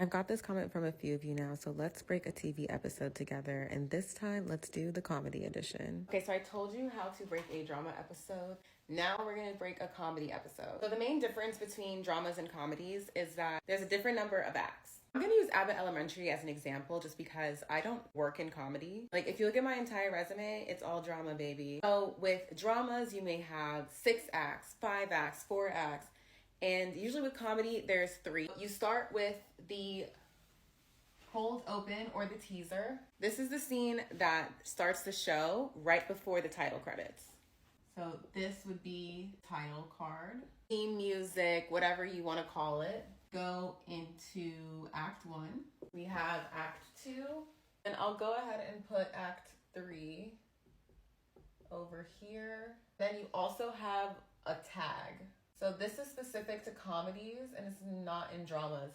I've got this comment from a few of you now, so let's break a TV episode together, and this time let's do the comedy edition. Okay, so I told you how to break a drama episode. Now we're gonna break a comedy episode. So the main difference between dramas and comedies is that there's a different number of acts. I'm gonna use Abbott Elementary as an example just because I don't work in comedy. Like, if you look at my entire resume, it's all drama, baby. So with dramas, you may have 6 acts, 5 acts, 4 acts. And usually with comedy, there's 3. You start with the cold open or the teaser. This is the scene that starts the show right before the title credits. So this would be title card, theme music, whatever you want to call it. Go into Act 1. We have Act 2. And I'll go ahead and put Act 3 over here. Then you also have a tag. So this is specific to comedies and it's not in dramas.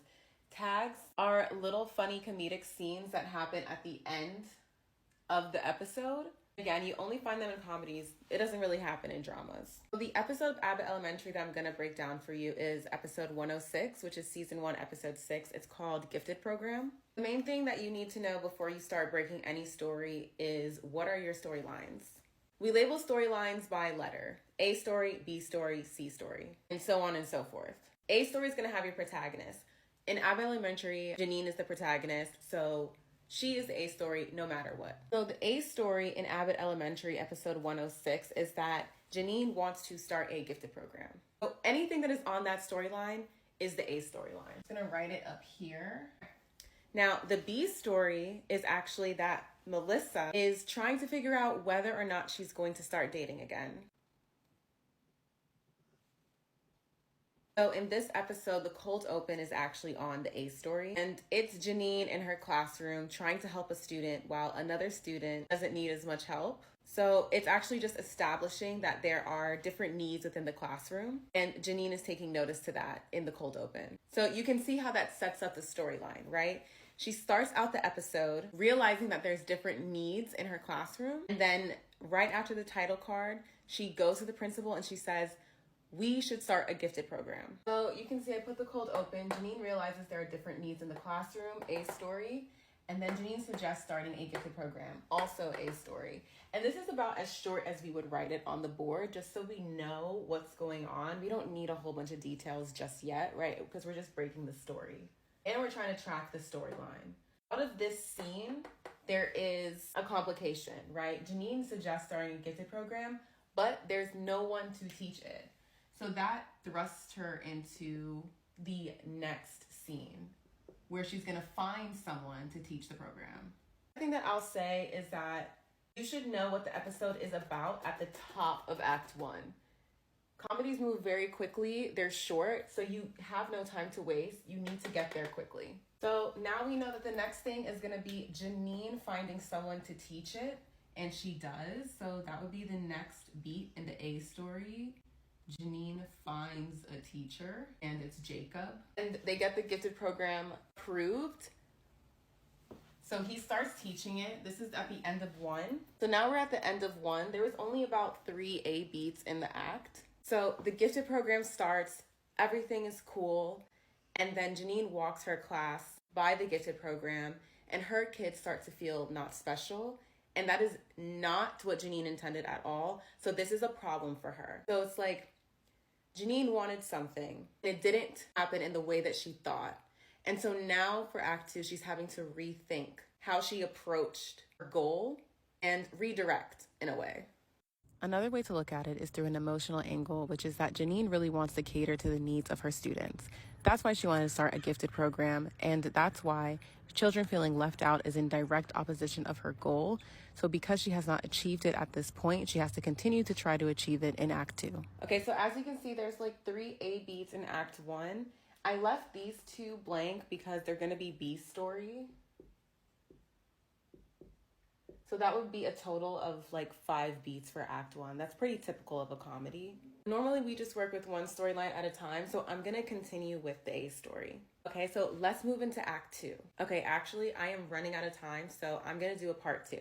Tags are little funny comedic scenes that happen at the end of the episode. Again, you only find them in comedies. It doesn't really happen in dramas. So the episode of Abbott Elementary that I'm going to break down for you is episode 106, which is season 1, episode 6. It's called Gifted Program. The main thing that you need to know before you start breaking any story is, what are your storylines? We label storylines by letter. A story, B story, C story, and so on and so forth. A story is going to have your protagonist. In Abbott Elementary, Janine is the protagonist, so she is the A story no matter what. So the A story in Abbott Elementary, episode 106, is that Janine wants to start a gifted program. So anything that is on that storyline is the A storyline. I'm going to write it up here. Now, the B story is actually that Melissa is trying to figure out whether or not she's going to start dating again. So in this episode, the cold open is actually on the A story, and it's Janine in her classroom trying to help a student while another student doesn't need as much help. So it's actually just establishing that there are different needs within the classroom, and Janine is taking notice to that in the cold open. So you can see how that sets up the storyline, right? She starts out the episode realizing that there's different needs in her classroom, and then right after the title card, she goes to the principal and she says, we should start a gifted program. So you can see I put the cold open. Janine realizes there are different needs in the classroom, A story. And then Janine suggests starting a gifted program, also A story. And this is about as short as we would write it on the board, just so we know what's going on. We don't need a whole bunch of details just yet, right? Because we're just breaking the story. And we're trying to track the storyline. Out of this scene, there is a complication, right? Janine suggests starting a gifted program, but there's no one to teach it. So that thrusts her into the next scene where she's going to find someone to teach the program. The thing that I'll say is that you should know what the episode is about at the top of Act 1. Comedies move very quickly. They're short, so you have no time to waste. You need to get there quickly. So now we know that the next thing is going to be Janine finding someone to teach it, and she does. So that would be the next beat in the A story. Janine finds a teacher, and it's Jacob. And they get the gifted program approved. So he starts teaching it. This is at the end of 1. So now we're at the end of 1. There was only about 3 A beats in the act. So the gifted program starts, everything is cool, and then Janine walks her class by the gifted program, and her kids start to feel not special. And that is not what Janine intended at all. So this is a problem for her. So it's like, Janine wanted something. It didn't happen in the way that she thought. And so now for Act 2, she's having to rethink how she approached her goal and redirect in a way. Another way to look at it is through an emotional angle, which is that Janine really wants to cater to the needs of her students. That's why she wanted to start a gifted program, and that's why children feeling left out is in direct opposition of her goal. So because she has not achieved it at this point, she has to continue to try to achieve it in Act 2. Okay, so as you can see, there's like 3 A beats in Act 1. I left these 2 blank because they're going to be B story. So that would be a total of like 5 beats for Act 1. That's pretty typical of a comedy. Normally we just work with one storyline at a time, so I'm gonna continue with the A story. Okay, so let's move into Act 2. Okay, actually I am running out of time, so I'm gonna do a part 2.